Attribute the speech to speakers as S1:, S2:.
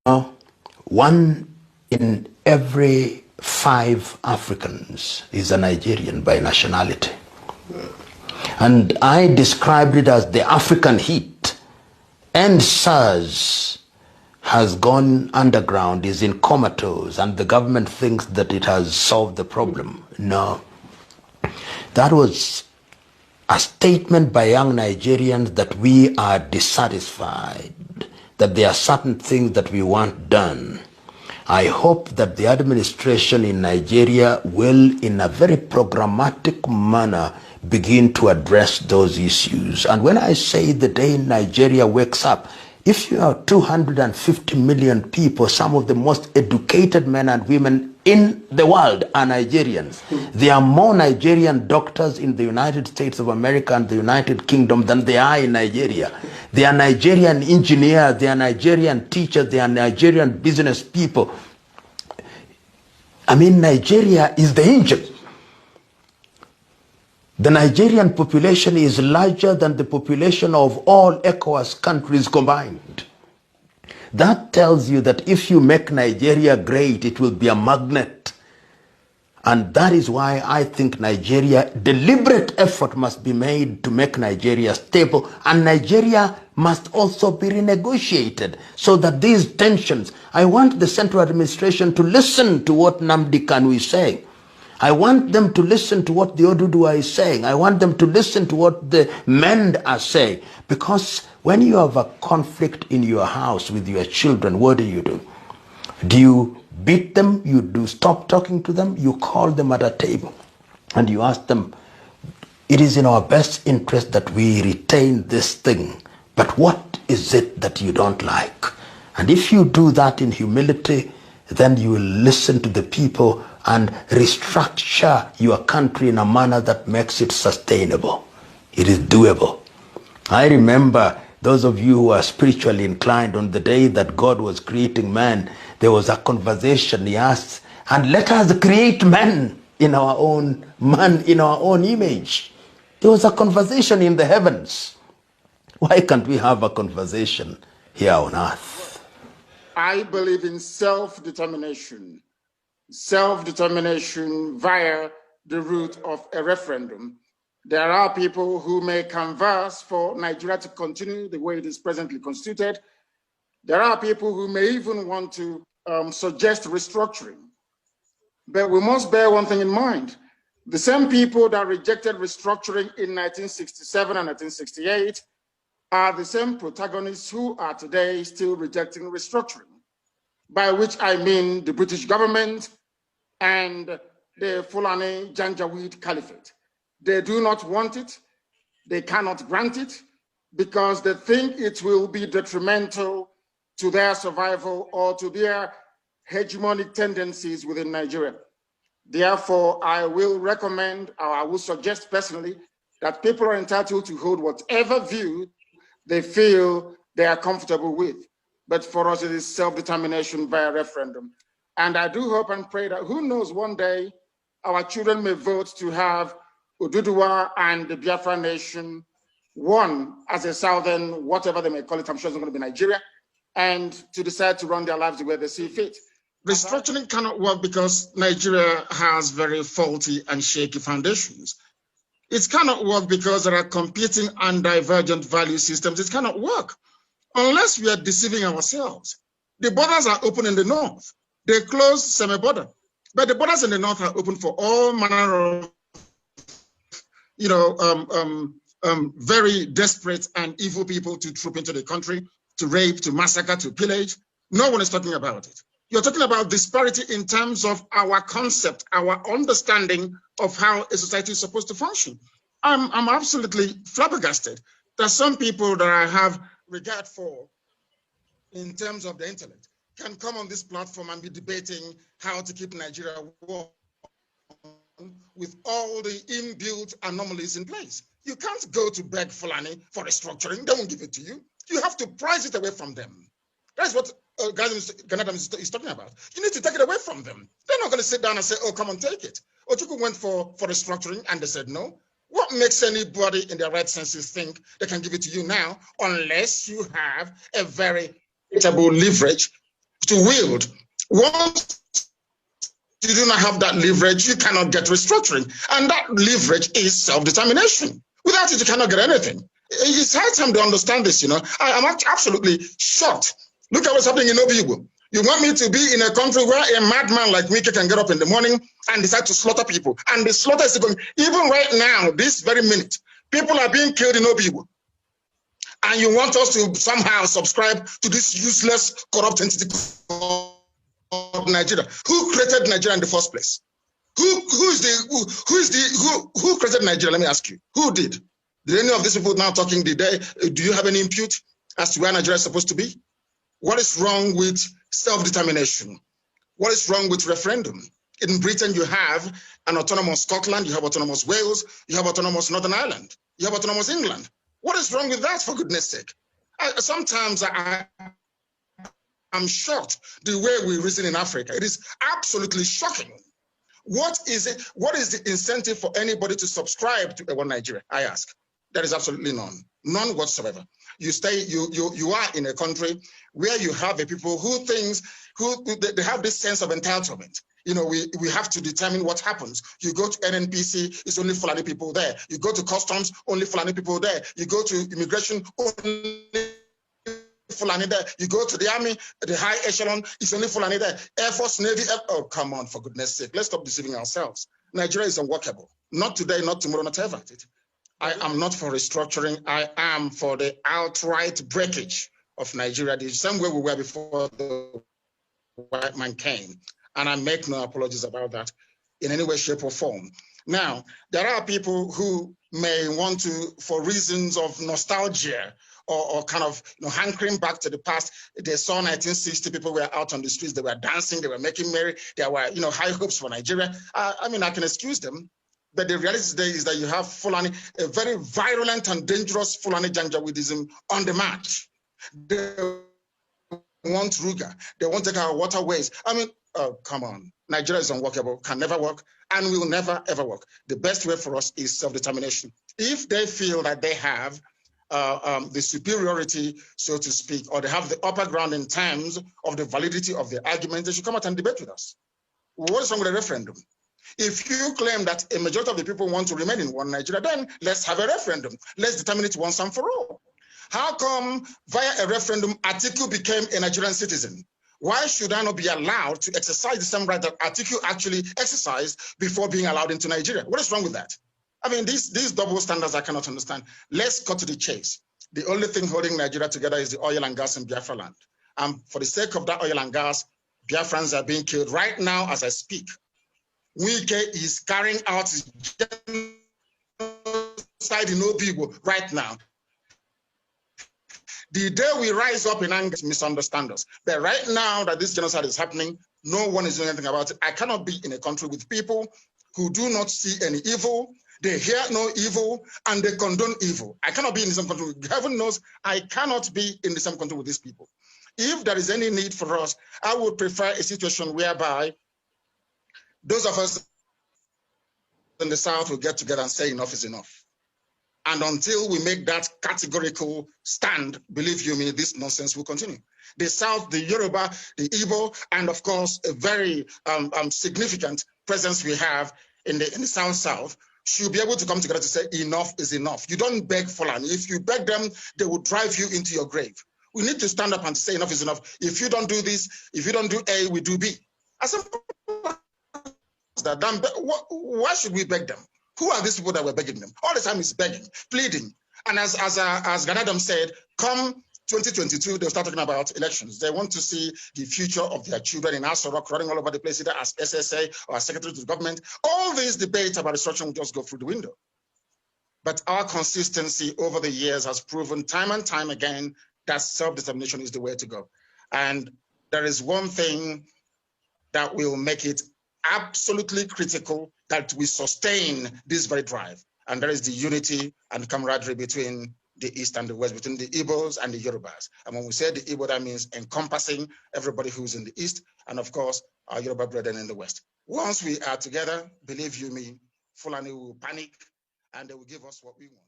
S1: One in every 5 Africans is a Nigerian by nationality. And I described it as the African heat. And SARS has gone underground, is in comatose, and the government thinks that it has solved the problem. No. That was a statement by young Nigerians that we are dissatisfied, that there are certain things that we want done. I hope that the administration in Nigeria will, in a very programmatic manner, begin to address those issues. And when I say the day Nigeria wakes up, if you have 250 million people, some of the most educated men and women in the world are Nigerians. There are more Nigerian doctors in the United States of America and the United Kingdom than there are in Nigeria. They are Nigerian engineers, they are Nigerian teachers, they are Nigerian business people. I mean, Nigeria is the engine. The Nigerian population is larger than the population of all ECOWAS countries combined. That tells you that if you make Nigeria great, it will be a magnet. And that is why I think deliberate effort must be made to make Nigeria stable, and Nigeria must also be renegotiated so that these tensions, I want the central administration to listen to what NNAMDI KANU is saying. I want them to listen to what the Oduduwa is saying. I want them to listen to what the MEND are saying. Because when you have a conflict in your house with your children, what do? Do you beat them? You do stop talking to them? You call them at a table and you ask them, it is in our best interest that we retain this thing, but what is it that you don't like? And if you do that in humility, then you will listen to the people and restructure your country in a manner that makes it sustainable. It is doable. I remember those of you who are spiritually inclined, on the day that God was creating man, there was a conversation. He asked, and let us create man in our own image. There was a conversation in the heavens. Why can't we have a conversation here on earth?
S2: I believe in self-determination. Self-determination via the route of a referendum. There are people who may canvass for Nigeria to continue the way it is presently constituted. There are people who may even want to suggest restructuring. But we must bear one thing in mind. The same people that rejected restructuring in 1967 and 1968 are the same protagonists who are today still rejecting restructuring, by which I mean the British government and the Fulani Janjaweed Caliphate. They do not want it, they cannot grant it, because they think it will be detrimental to their survival or to their hegemonic tendencies within Nigeria. Therefore, I will recommend, or I will suggest personally, that people are entitled to hold whatever view they feel they are comfortable with. But for us, it is self-determination via referendum. And I do hope and pray that, who knows, one day our children may vote to have Oduduwa and the Biafra nation, one as a southern, whatever they may call it, I'm sure it's not going to be Nigeria, and to decide to run their lives the way they see fit. Restructuring cannot work because Nigeria has very faulty and shaky foundations. It cannot work because there are competing and divergent value systems. It cannot work unless we are deceiving ourselves. The borders are open in the north. They closed semi-border, but the borders in the north are open for all manner of, very desperate and evil people to troop into the country, to rape, to massacre, to pillage. No one is talking about it. You're talking about disparity in terms of our concept, our understanding of how a society is supposed to function. I'm absolutely flabbergasted that some people that I have regard for in terms of the intellect can come on this platform and be debating how to keep Nigeria warm with all the inbuilt anomalies in place. You can't go to beg Fulani for restructuring. They won't give it to you. You have to price it away from them. That's what Ganadam is talking about. You need to take it away from them. They're not going to sit down and say, oh, come and take it. Ochuku went for restructuring and they said no. What makes anybody in their right senses think they can give it to you now unless you have a very veritable leverage to wield. Once you do not have that leverage, you cannot get restructuring. And that leverage is self-determination. Without it, you cannot get anything. It's high time to understand this, you know. I'm absolutely shocked. Look at what's happening in Obibo. You want me to be in a country where a madman like Wike can get up in the morning and decide to slaughter people. And the slaughter is going, even right now, this very minute, people are being killed in Obibo. And you want us to somehow subscribe to this useless, corrupt entity called Nigeria? Who created Nigeria in the first place? Who created Nigeria? Let me ask you. Who did? Did any of these people now talking today? Do you have any input as to where Nigeria is supposed to be? What is wrong with self-determination? What is wrong with referendum? In Britain, you have an autonomous Scotland, you have autonomous Wales, you have autonomous Northern Ireland, you have autonomous England. What is wrong with that, for goodness sake? Sometimes I'm shocked the way we reason in Africa. It is absolutely shocking. What is it? What is the incentive for anybody to subscribe to one Nigeria? I ask. There is absolutely none, none whatsoever. You are in a country where you have a people who they have this sense of entitlement. You know, we have to determine what happens. You go to NNPC, it's only Fulani people there. You go to customs, only Fulani people there. You go to immigration, only Fulani there. You go to the army, the high echelon, it's only Fulani there. Air Force, Navy, oh, come on, for goodness sake. Let's stop deceiving ourselves. Nigeria is unworkable. Not today, not tomorrow, not ever. I am not for restructuring. I am for the outright breakage of Nigeria, the same way we were before the white man came. And I make no apologies about that in any way, shape, or form. Now, there are people who may want to, for reasons of nostalgia or kind of hankering back to the past, they saw 1960, people were out on the streets, they were dancing, they were making merry, there were high hopes for Nigeria. I mean, I can excuse them. But the reality today is that you have Fulani, a very virulent and dangerous Fulani Janjaweedism on the march. They want Ruga. They want to take our waterways. I mean, oh, come on. Nigeria is unworkable, can never work, and will never, ever work. The best way for us is self-determination. If they feel that they have the superiority, so to speak, or they have the upper ground in terms of the validity of the argument, they should come out and debate with us. What is wrong with a referendum? If you claim that a majority of the people want to remain in one Nigeria, then let's have a referendum. Let's determine it once and for all. How come via a referendum, Atiku became a Nigerian citizen? Why should I not be allowed to exercise the same right that Atiku actually exercised before being allowed into Nigeria? What is wrong with that? I mean, these double standards I cannot understand. Let's cut to the chase. The only thing holding Nigeria together is the oil and gas in Biafra land. And for the sake of that oil and gas, Biafrans are being killed right now as I speak. Wike is carrying out his genocide in Obibo right now. The day we rise up in anger, misunderstand us. But right now that this genocide is happening, no one is doing anything about it. I cannot be in a country with people who do not see any evil, they hear no evil, and they condone evil. I cannot be in the same country. Heaven knows I cannot be in the same country with these people. If there is any need for us, I would prefer a situation whereby those of us in the South will get together and say enough is enough. And until we make that categorical stand, believe you me, this nonsense will continue. The South, the Yoruba, the Igbo, and of course, a very significant presence we have in the South should be able to come together to say enough is enough. You don't beg Fulani. If you beg them, they will drive you into your grave. We need to stand up and say enough is enough. If you don't do this, if you don't do A, we do B. As that, why should we beg them? Who are these people that we're begging them? All the time is begging, pleading. And as Ganadam said, come 2022, they'll start talking about elections. They want to see the future of their children in Asorok running all over the place, either as SSA or as secretary to the government. All these debates about restructuring will just go through the window. But our consistency over the years has proven time and time again that self-determination is the way to go. And there is one thing that will make it absolutely critical that we sustain this very drive, and that is the unity and camaraderie between the East and the West, between the Igbos and the Yorubas. And when we say the Igbo, that means encompassing everybody who's in the East, and of course, our Yoruba brethren in the West. Once we are together, believe you me, Fulani will panic, and they will give us what we want.